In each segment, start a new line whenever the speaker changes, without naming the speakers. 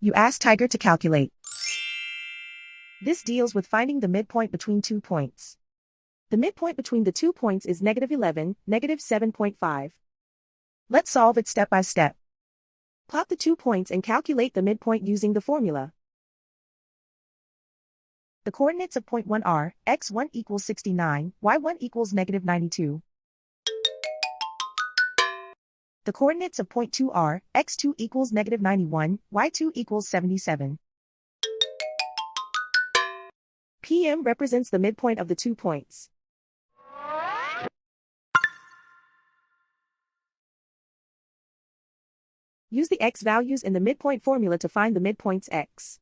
You ask Tiger to calculate. This deals with finding the midpoint between 2 points. The midpoint between the 2 points is -11, -7.5. Let's solve it step by step. Plot the 2 points and calculate the midpoint using the formula. The coordinates of point 1 are, x1 equals 69, y1 equals -92. The coordinates of point 2 are, x2 equals -91, y2 equals 77. PM represents the midpoint of the 2 points. Use the x values in the midpoint formula to find the midpoints x.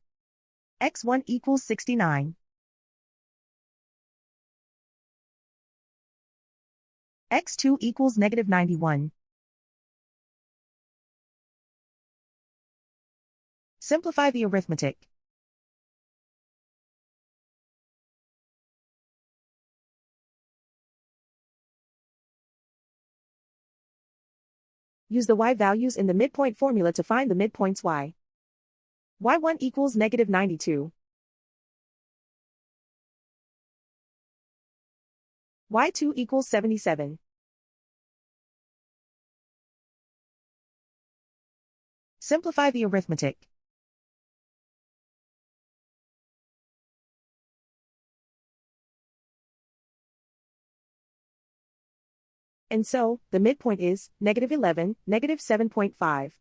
x1 equals 69. x2 equals -91. Simplify the arithmetic. Use the y values in the midpoint formula to find the midpoints y. y1 equals -92. y2 equals 77. Simplify the arithmetic. And so, the midpoint is -11, -7.5.